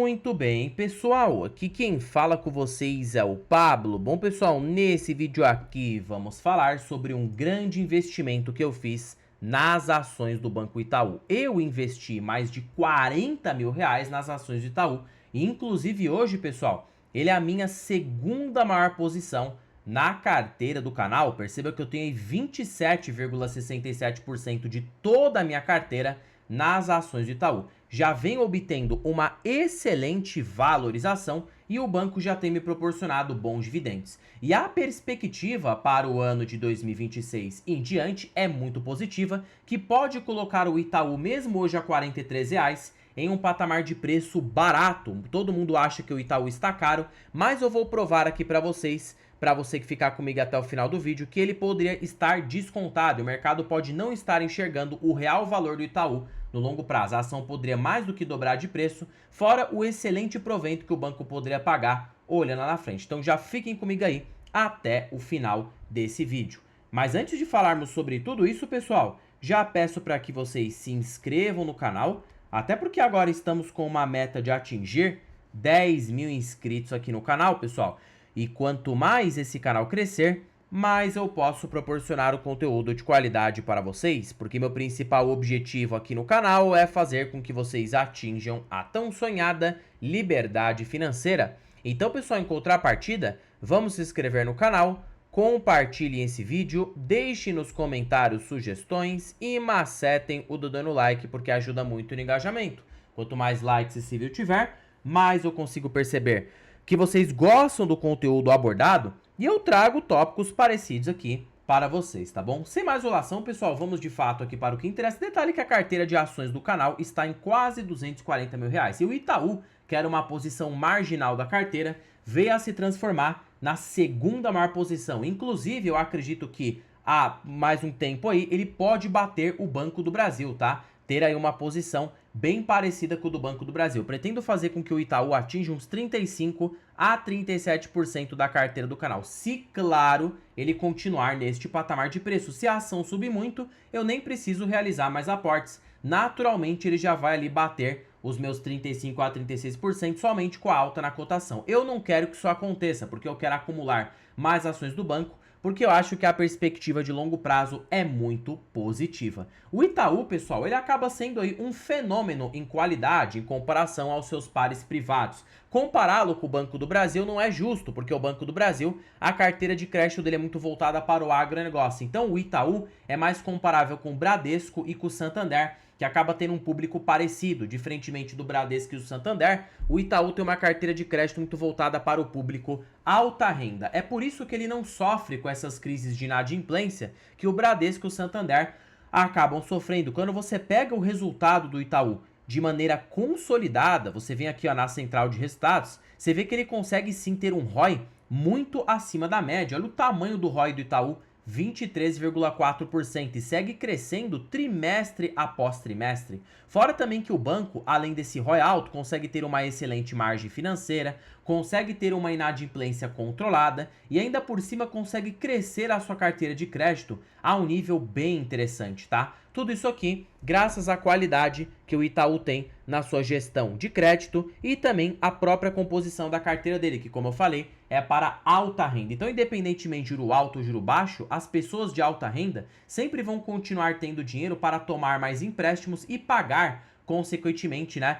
Muito bem, pessoal, aqui quem fala com vocês é o Pablo. Bom, pessoal, nesse vídeo aqui vamos falar sobre um grande investimento que eu fiz nas ações do Banco Itaú. Eu investi mais de 40 mil reais nas ações do Itaú e, inclusive, hoje, pessoal, ele é a minha segunda maior posição na carteira do canal. Perceba que eu tenho aí 27,67% de toda a minha carteira nas ações do Itaú. Já vem obtendo uma excelente valorização e o banco já tem me proporcionado bons dividendos. E a perspectiva para o ano de 2026 em diante é muito positiva, que pode colocar o Itaú, mesmo hoje a R$ 43, em um patamar de preço barato. Todo mundo acha que o Itaú está caro, mas eu vou provar aqui para vocês, para você que ficar comigo até o final do vídeo, que ele poderia estar descontado. O mercado pode não estar enxergando o real valor do Itaú no longo prazo. A ação poderia mais do que dobrar de preço, fora o excelente provento que o banco poderia pagar olhando lá na frente. Então já fiquem comigo aí até o final desse vídeo. Mas antes de falarmos sobre tudo isso, pessoal, já peço para que vocês se inscrevam no canal, até porque agora estamos com uma meta de atingir 10 mil inscritos aqui no canal, pessoal. E quanto mais esse canal crescer, mais eu posso proporcionar o conteúdo de qualidade para vocês, porque meu principal objetivo aqui no canal é fazer com que vocês atinjam a tão sonhada liberdade financeira. Então, pessoal, em contrapartida, vamos se inscrever no canal, compartilhem esse vídeo, deixem nos comentários sugestões e macetem o dedo no like, porque ajuda muito no engajamento. Quanto mais likes esse vídeo tiver, mais eu consigo perceber que vocês gostam do conteúdo abordado e eu trago tópicos parecidos aqui para vocês, tá bom? Sem mais enrolação, pessoal, vamos de fato aqui para o que interessa. Detalhe que a carteira de ações do canal está em quase 240 mil reais. E o Itaú, que era uma posição marginal da carteira, veio a se transformar na segunda maior posição. Inclusive, eu acredito que há mais um tempo aí, ele pode bater o Banco do Brasil, tá? Ter aí uma posição bem parecida com o do Banco do Brasil. Pretendo fazer com que o Itaú atinja uns 35 a 37% da carteira do canal. Se, claro, ele continuar neste patamar de preço. Se a ação subir muito, eu nem preciso realizar mais aportes. Naturalmente, ele já vai ali bater os meus 35 a 36% somente com a alta na cotação. Eu não quero que isso aconteça, porque eu quero acumular mais ações do banco, porque eu acho que a perspectiva de longo prazo é muito positiva. O Itaú, pessoal, ele acaba sendo aí um fenômeno em qualidade em comparação aos seus pares privados. Compará-lo com o Banco do Brasil não é justo, porque o Banco do Brasil, a carteira de crédito dele é muito voltada para o agronegócio. Então o Itaú é mais comparável com o Bradesco e com o Santander, que acaba tendo um público parecido. Diferentemente do Bradesco e do Santander, o Itaú tem uma carteira de crédito muito voltada para o público alta renda. É por isso que ele não sofre com essas crises de inadimplência que o Bradesco e o Santander acabam sofrendo. Quando você pega o resultado do Itaú de maneira consolidada, você vem aqui ó, na central de resultados, você vê que ele consegue sim ter um ROI muito acima da média. Olha o tamanho do ROI do Itaú, 23,4% e segue crescendo trimestre após trimestre. Fora também que o banco, além desse ROI alto, consegue ter uma excelente margem financeira, consegue ter uma inadimplência controlada e ainda por cima consegue crescer a sua carteira de crédito a um nível bem interessante, tá? Tudo isso aqui graças à qualidade que o Itaú tem na sua gestão de crédito e também a própria composição da carteira dele, que como eu falei, é para alta renda. Então, independentemente de juro alto ou juro baixo, as pessoas de alta renda sempre vão continuar tendo dinheiro para tomar mais empréstimos e pagar, consequentemente, né,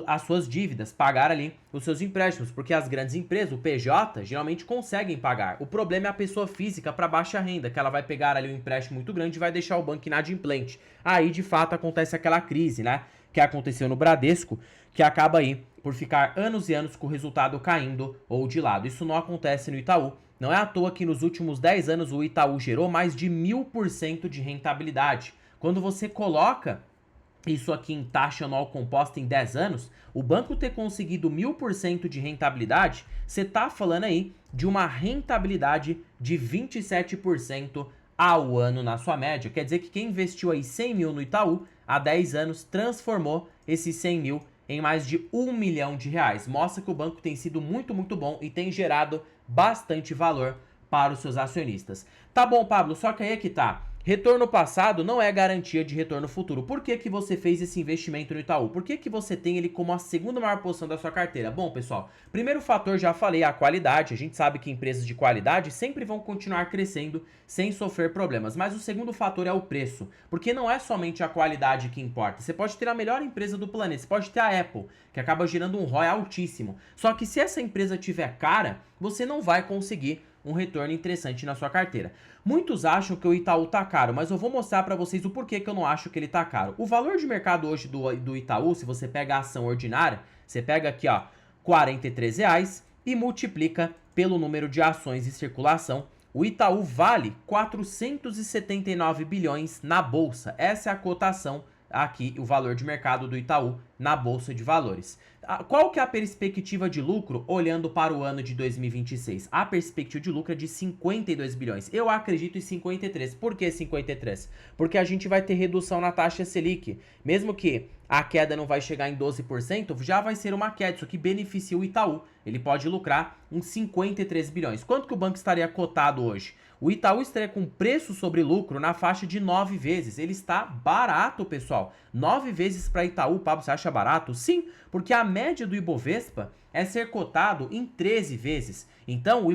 as suas dívidas, pagar ali os seus empréstimos, porque as grandes empresas, o PJ, geralmente conseguem pagar. O problema é a pessoa física para baixa renda, que ela vai pegar ali um empréstimo muito grande e vai deixar o banco inadimplente. Aí, de fato, acontece aquela crise, né, que aconteceu no Bradesco, que acaba aí por ficar anos e anos com o resultado caindo ou de lado. Isso não acontece no Itaú. Não é à toa que nos últimos 10 anos o Itaú gerou mais de 1000% de rentabilidade. Quando você coloca isso aqui em taxa anual composta em 10 anos, o banco ter conseguido 1000% de rentabilidade, você tá falando aí de uma rentabilidade de 27% ao ano na sua média. Quer dizer que quem investiu aí 100 mil no Itaú há 10 anos transformou esses 100 mil em mais de 1 milhão de reais. Mostra que o banco tem sido muito bom e tem gerado bastante valor para os seus acionistas. Tá bom, Pablo, só que aí é que tá. Retorno passado não é garantia de retorno futuro. Por que que você fez esse investimento no Itaú? Por que que você tem ele como a segunda maior posição da sua carteira? Bom, pessoal, primeiro fator, já falei, a qualidade. A gente sabe que empresas de qualidade sempre vão continuar crescendo sem sofrer problemas. Mas o segundo fator é o preço, porque não é somente a qualidade que importa. Você pode ter a melhor empresa do planeta, você pode ter a Apple, que acaba gerando um ROI altíssimo. Só que se essa empresa tiver cara, você não vai conseguir um retorno interessante na sua carteira. Muitos acham que o Itaú tá caro, mas eu vou mostrar para vocês o porquê que eu não acho que ele tá caro. O valor de mercado hoje do Itaú, se você pega a ação ordinária, você pega aqui, ó, R$43 e multiplica pelo número de ações em circulação. O Itaú vale 479 bilhões na bolsa. Essa é a cotação aqui, o valor de mercado do Itaú na bolsa de valores. Qual que é a perspectiva de lucro olhando para o ano de 2026? A perspectiva de lucro é de 52 bilhões. Eu acredito em 53. Por que 53? Porque a gente vai ter redução na taxa Selic. Mesmo que a queda não vai chegar em 12%, já vai ser uma queda. Isso aqui beneficia o Itaú. Ele pode lucrar uns 53 bilhões. Quanto que o banco estaria cotado hoje? O Itaú estaria com preço sobre lucro na faixa de 9 vezes. Ele está barato, pessoal. 9 vezes para Itaú, Pablo, você acha barato? Sim, porque a média do Ibovespa é ser cotado em 13 vezes. Então, o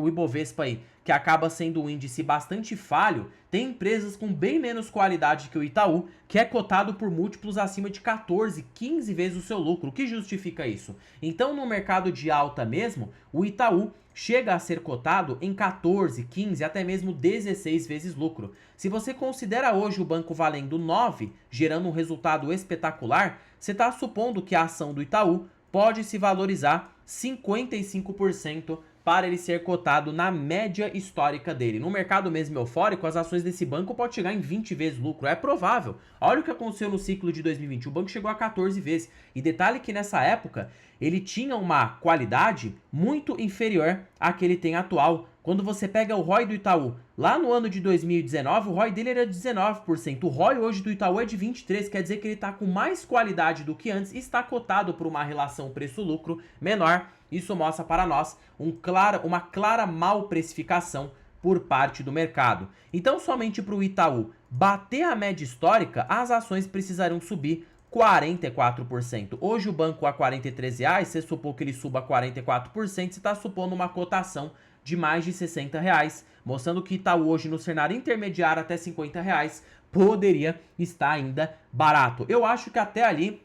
Ibovespa aí, que acaba sendo um índice bastante falho, tem empresas com bem menos qualidade que o Itaú, que é cotado por múltiplos acima de 14, 15 vezes o seu lucro. O que justifica isso? Então, no mercado de alta mesmo, o Itaú chega a ser cotado em 14, 15, até mesmo 16 vezes lucro. Se você considera hoje o banco valendo 9, gerando um resultado espetacular, você está supondo que a ação do Itaú pode se valorizar 55% para ele ser cotado na média histórica dele. No mercado mesmo eufórico, as ações desse banco podem chegar em 20 vezes lucro, é provável. Olha o que aconteceu no ciclo de 2020, o banco chegou a 14 vezes. E detalhe que nessa época, ele tinha uma qualidade muito inferior à que ele tem atual. Quando você pega o ROI do Itaú, lá no ano de 2019, o ROI dele era de 19%. O ROI hoje do Itaú é de 23%, quer dizer que ele está com mais qualidade do que antes e está cotado por uma relação preço-lucro menor. Isso mostra para nós uma clara mal precificação por parte do mercado. Então, somente para o Itaú bater a média histórica, as ações precisarão subir 44%. Hoje o banco a R$43, você supor que ele suba 44%, você está supondo uma cotação de mais de R$60, mostrando que Itaú hoje no cenário intermediário até R$50 poderia estar ainda barato. Eu acho que até ali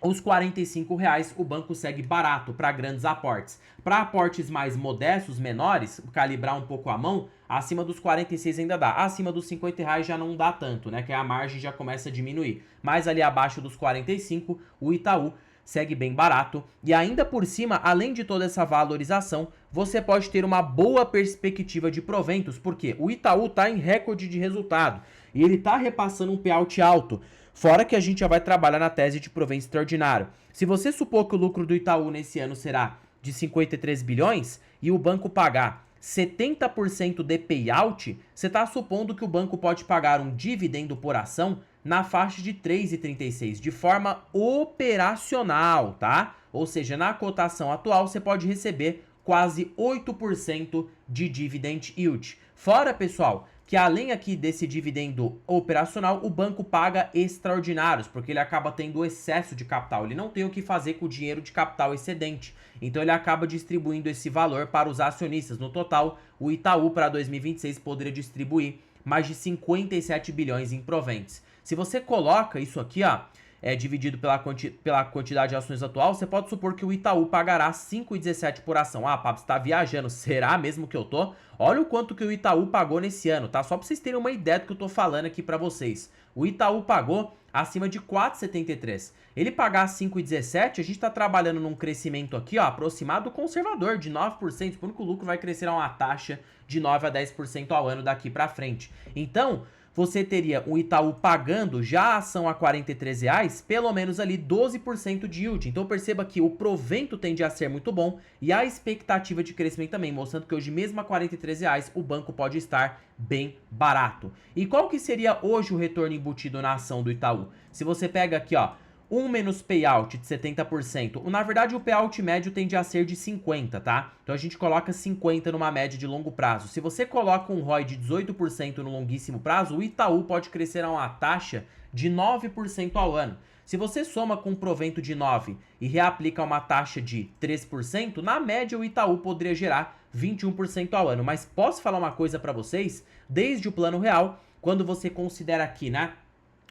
os R$45 o banco segue barato para grandes aportes. Para aportes mais modestos, menores, calibrar um pouco a mão, acima dos 46 ainda dá. Acima dos R$50 já não dá tanto, né? Que a margem já começa a diminuir. Mas ali abaixo dos 45, o Itaú segue bem barato. E ainda por cima, além de toda essa valorização, você pode ter uma boa perspectiva de proventos, porque o Itaú está em recorde de resultado e ele está repassando um payout alto. Fora que a gente já vai trabalhar na tese de provento extraordinário. Se você supor que o lucro do Itaú nesse ano será de 53 bilhões e o banco pagar 70% de payout, você está supondo que o banco pode pagar um dividendo por ação na faixa de 3,36 de forma operacional, tá? Ou seja, na cotação atual você pode receber quase 8% de dividend yield. Fora, pessoal, que além aqui desse dividendo operacional, o banco paga extraordinários, porque ele acaba tendo excesso de capital. Ele não tem o que fazer com o dinheiro de capital excedente. Então ele acaba distribuindo esse valor para os acionistas. No total, o Itaú para 2026 poderia distribuir mais de 57 bilhões em proventos. Se você coloca isso aqui, ó, dividido pela quantidade de ações atual, você pode supor que o Itaú pagará 5,17 por ação. Ah, Pablo, você tá viajando. Será mesmo que eu tô? Olha o quanto que o Itaú pagou nesse ano, tá? Só pra vocês terem uma ideia do que eu tô falando aqui pra vocês. O Itaú pagou acima de 4,73. Ele pagar 5,17, a gente tá trabalhando num crescimento aqui, ó, aproximado conservador, de 9%, supondo que o lucro vai crescer a uma taxa de 9 a 10% ao ano daqui pra frente. Então, você teria o Itaú pagando já a ação a R$43, pelo menos ali 12% de yield. Então perceba que o provento tende a ser muito bom e a expectativa de crescimento também, mostrando que hoje mesmo a R$43 o banco pode estar bem barato. E qual que seria hoje o retorno embutido na ação do Itaú? Se você pega aqui, ó, 1 menos payout de 70%. Na verdade, o payout médio tende a ser de 50%, tá? Então a gente coloca 50% numa média de longo prazo. Se você coloca um ROI de 18% no longuíssimo prazo, o Itaú pode crescer a uma taxa de 9% ao ano. Se você soma com um provento de 9% e reaplica uma taxa de 3%, na média o Itaú poderia gerar 21% ao ano. Mas posso falar uma coisa para vocês? Desde o plano real, quando você considera aqui, né,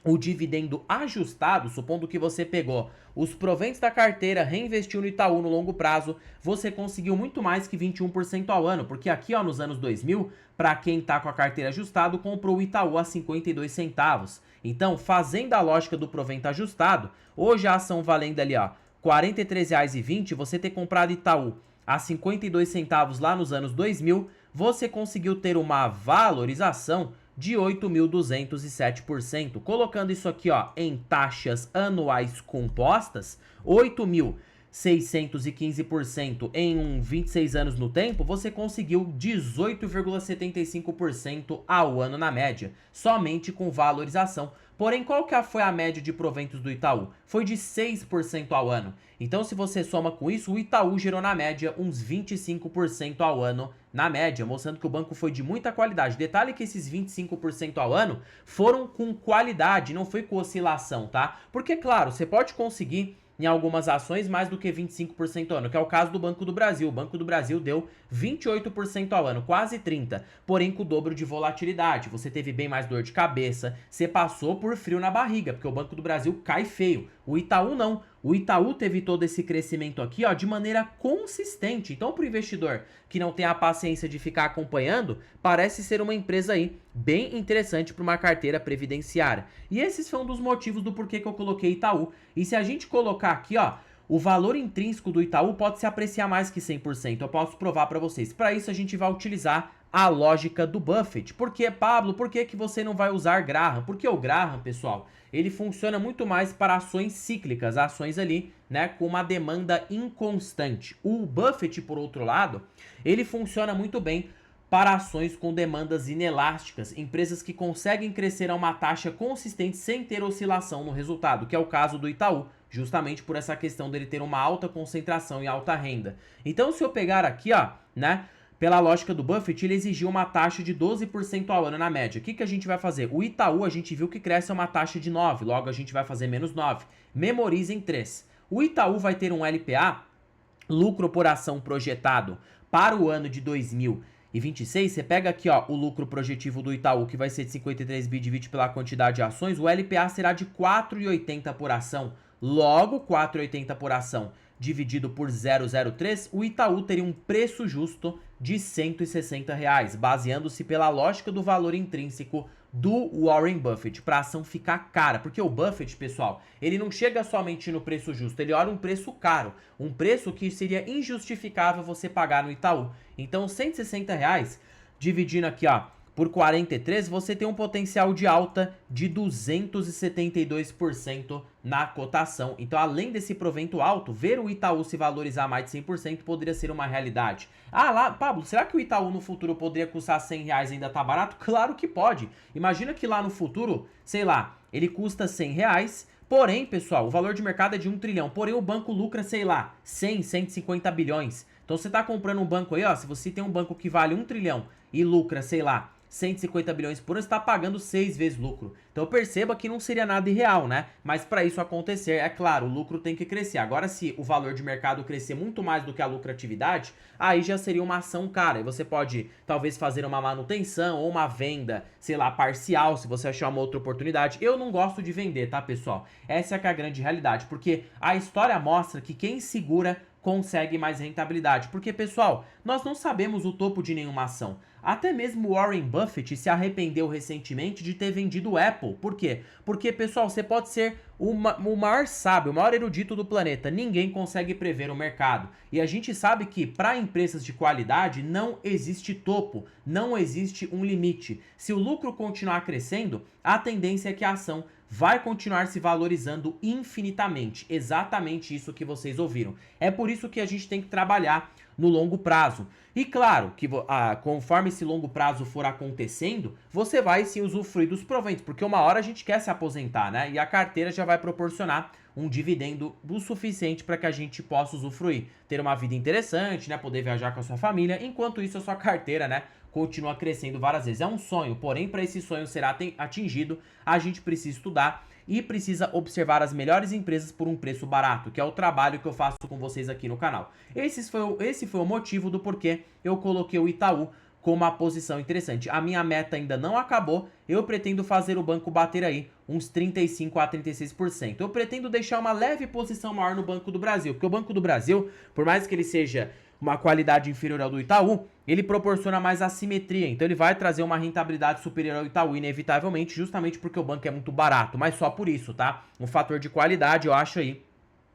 o dividendo ajustado, supondo que você pegou os proventos da carteira, reinvestiu no Itaú no longo prazo, você conseguiu muito mais que 21% ao ano, porque aqui, ó, nos anos 2000, para quem tá com a carteira ajustado, comprou o Itaú a 52 centavos. Então, fazendo a lógica do provento ajustado, hoje a ação valendo ali, ó, R$ 43,20, você ter comprado Itaú a 52 centavos lá nos anos 2000, você conseguiu ter uma valorização de 8.207%. Colocando isso aqui, ó, em taxas anuais compostas, 8.615% em 26 anos no tempo, você conseguiu 18,75% ao ano na média, somente com valorização. Porém, qual que foi a média de proventos do Itaú? Foi de 6% ao ano. Então, se você soma com isso, o Itaú gerou na média uns 25% ao ano na média, mostrando que o banco foi de muita qualidade. Detalhe que esses 25% ao ano foram com qualidade, não foi com oscilação, tá? Porque, claro, você pode conseguir em algumas ações mais do que 25% ao ano, que é o caso do Banco do Brasil. O Banco do Brasil deu 28% ao ano, quase 30%, porém com o dobro de volatilidade. Você teve bem mais dor de cabeça, você passou por frio na barriga, porque o Banco do Brasil cai feio. O Itaú não. O Itaú teve todo esse crescimento aqui, ó, de maneira consistente. Então, para o investidor que não tem a paciência de ficar acompanhando, parece ser uma empresa aí bem interessante para uma carteira previdenciária. E esses foram um dos motivos do porquê que eu coloquei Itaú. E se a gente colocar aqui, ó, o valor intrínseco do Itaú pode se apreciar mais que 100%. Eu posso provar para vocês. Para isso, a gente vai utilizar a lógica do Buffett. Por que, Pablo? Por que você não vai usar Graham? Porque o Graham, pessoal, ele funciona muito mais para ações cíclicas, ações ali, né, com uma demanda inconstante. O Buffett, por outro lado, ele funciona muito bem para ações com demandas inelásticas, empresas que conseguem crescer a uma taxa consistente sem ter oscilação no resultado, que é o caso do Itaú, justamente por essa questão dele ter uma alta concentração e alta renda. Então, se eu pegar aqui, ó, né, pela lógica do Buffett, ele exigiu uma taxa de 12% ao ano na média. O que a gente vai fazer? O Itaú, a gente viu que cresce a uma taxa de 9%, logo a gente vai fazer menos 9%. Memorize em 3. O Itaú vai ter um LPA, lucro por ação projetado, para o ano de 2026, você pega aqui, ó, o lucro projetivo do Itaú, que vai ser de 53 bi, divide pela quantidade de ações, o LPA será de 4,80 por ação. Logo, 4,80 por ação dividido por 0,03, o Itaú teria um preço justo de R$ 160, baseando-se pela lógica do valor intrínseco do Warren Buffett, para a ação ficar cara. Porque o Buffett, pessoal, ele não chega somente no preço justo, ele olha um preço caro, um preço que seria injustificável você pagar no Itaú. Então, R$ 160, dividindo aqui, ó, por 43, você tem um potencial de alta de 272% na cotação. Então, além desse provento alto, ver o Itaú se valorizar mais de 100% poderia ser uma realidade. Ah, lá, Pablo, será que o Itaú no futuro poderia custar R$ 100 e ainda tá barato? Claro que pode. Imagina que lá no futuro, sei lá, ele custa R$ 100, porém, pessoal, o valor de mercado é de 1 trilhão, porém o banco lucra, sei lá, 100, 150 bilhões. Então, você tá comprando um banco aí, ó, se você tem um banco que vale 1 trilhão e lucra, sei lá, 150 bilhões por ano, você está pagando 6 vezes lucro. Então perceba que não seria nada irreal, né? Mas para isso acontecer, é claro, o lucro tem que crescer. Agora, se o valor de mercado crescer muito mais do que a lucratividade, aí já seria uma ação cara. E você pode, talvez, fazer uma manutenção ou uma venda, sei lá, parcial, se você achar uma outra oportunidade. Eu não gosto de vender, tá, pessoal? Essa é que é a grande realidade, porque a história mostra que quem segura consegue mais rentabilidade. Porque, pessoal, nós não sabemos o topo de nenhuma ação. Até mesmo Warren Buffett se arrependeu recentemente de ter vendido o Apple. Por quê? Porque, pessoal, você pode ser o maior sábio, o maior erudito do planeta. Ninguém consegue prever o mercado. E a gente sabe que para empresas de qualidade não existe topo, não existe um limite. Se o lucro continuar crescendo, a tendência é que a ação vai continuar se valorizando infinitamente. Exatamente isso que vocês ouviram. É por isso que a gente tem que trabalhar no longo prazo. E claro, que conforme esse longo prazo for acontecendo, você vai sim usufruir dos proventos, porque uma hora a gente quer se aposentar, né? E a carteira já vai proporcionar um dividendo o suficiente para que a gente possa usufruir, ter uma vida interessante, né, poder viajar com a sua família, enquanto isso a sua carteira, né, continua crescendo várias vezes. É um sonho, porém para esse sonho ser atingido, a gente precisa estudar e precisa observar as melhores empresas por um preço barato, que é o trabalho que eu faço com vocês aqui no canal. Esse foi o motivo do porquê eu coloquei o Itaú com uma posição interessante. A minha meta ainda não acabou, eu pretendo fazer o banco bater aí uns 35 a 36%. Eu pretendo deixar uma leve posição maior no Banco do Brasil, porque o Banco do Brasil, por mais que ele seja uma qualidade inferior ao do Itaú, ele proporciona mais assimetria, então ele vai trazer uma rentabilidade superior ao Itaú, inevitavelmente, justamente porque o banco é muito barato, mas só por isso, tá? Um fator de qualidade, eu acho aí,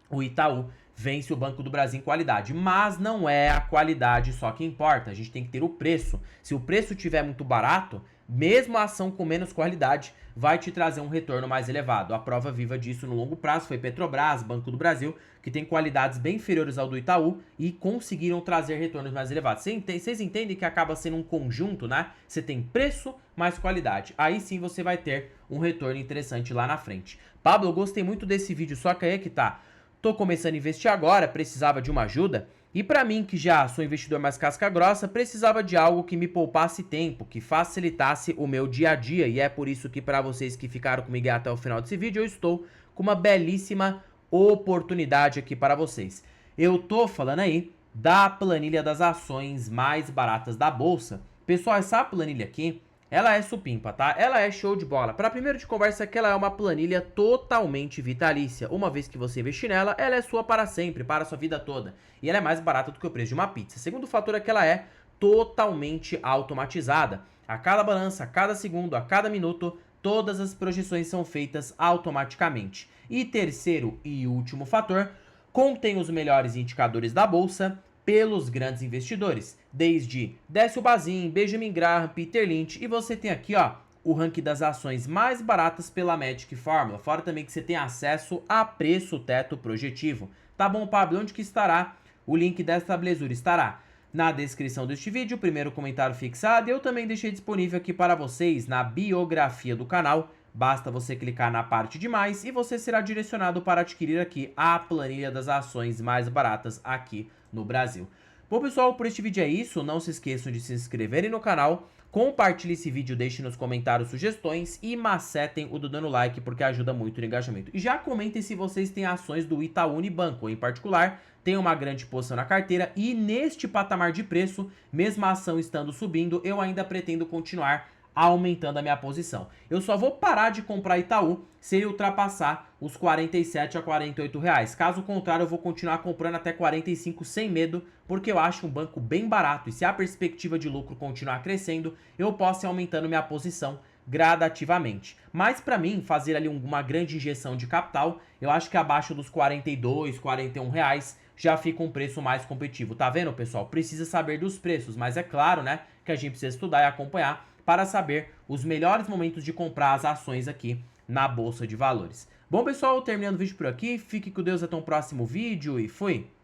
o Itaú vence o Banco do Brasil em qualidade, mas não é a qualidade só que importa, a gente tem que ter o preço. Se o preço estiver muito barato, mesmo a ação com menos qualidade vai te trazer um retorno mais elevado. A prova viva disso no longo prazo foi Petrobras, Banco do Brasil, que tem qualidades bem inferiores ao do Itaú e conseguiram trazer retornos mais elevados. Vocês entendem que acaba sendo um conjunto, né? Você tem preço mais qualidade. Aí sim você vai ter um retorno interessante lá na frente. Pablo, eu gostei muito desse vídeo, só que aí é que tá. Tô começando a investir agora, precisava de uma ajuda. E para mim, que já sou investidor mais casca grossa, precisava de algo que me poupasse tempo, que facilitasse o meu dia a dia. E é por isso que para vocês que ficaram comigo até o final desse vídeo, eu estou com uma belíssima oportunidade aqui para vocês. Eu tô falando aí da planilha das ações mais baratas da bolsa. Pessoal, essa planilha aqui, ela é supimpa, tá? Ela é show de bola. Para primeiro de conversa que ela é uma planilha totalmente vitalícia. Uma vez que você investir nela, ela é sua para sempre, para a sua vida toda. E ela é mais barata do que o preço de uma pizza. Segundo fator é que ela é totalmente automatizada. A cada balança, a cada segundo, a cada minuto, todas as projeções são feitas automaticamente. E terceiro e último fator, contém os melhores indicadores da bolsa pelos grandes investidores, desde Décio Bazin, Benjamin Graham, Peter Lynch, e você tem aqui, ó, o ranking das ações mais baratas pela Magic Formula, fora também que você tem acesso a preço teto projetivo. Tá bom, Pablo? Onde que estará? O link dessa belezura estará na descrição deste vídeo, primeiro comentário fixado, e eu também deixei disponível aqui para vocês na biografia do canal. Basta você clicar na parte de mais e você será direcionado para adquirir aqui a planilha das ações mais baratas aqui no Brasil. Bom, pessoal, por este vídeo é isso. Não se esqueçam de se inscreverem no canal, compartilhe esse vídeo, deixem nos comentários sugestões e macetem o do dando like, porque ajuda muito no engajamento. E já comentem se vocês têm ações do Itaú Unibanco, em particular, tem uma grande posição na carteira e neste patamar de preço, mesmo a ação estando subindo, eu ainda pretendo continuar aumentando a minha posição. Eu só vou parar de comprar Itaú se ele ultrapassar os 47 a 48 reais. Caso contrário, eu vou continuar comprando até 45 sem medo, porque eu acho um banco bem barato. E se a perspectiva de lucro continuar crescendo, eu posso ir aumentando minha posição gradativamente. Mas para mim, fazer ali uma grande injeção de capital, eu acho que abaixo dos 42, 41 reais já fica um preço mais competitivo. Tá vendo, pessoal? Precisa saber dos preços, mas é claro, né, que a gente precisa estudar e acompanhar para saber os melhores momentos de comprar as ações aqui na Bolsa de Valores. Bom, pessoal, terminando o vídeo por aqui. Fique com Deus até um próximo vídeo e fui!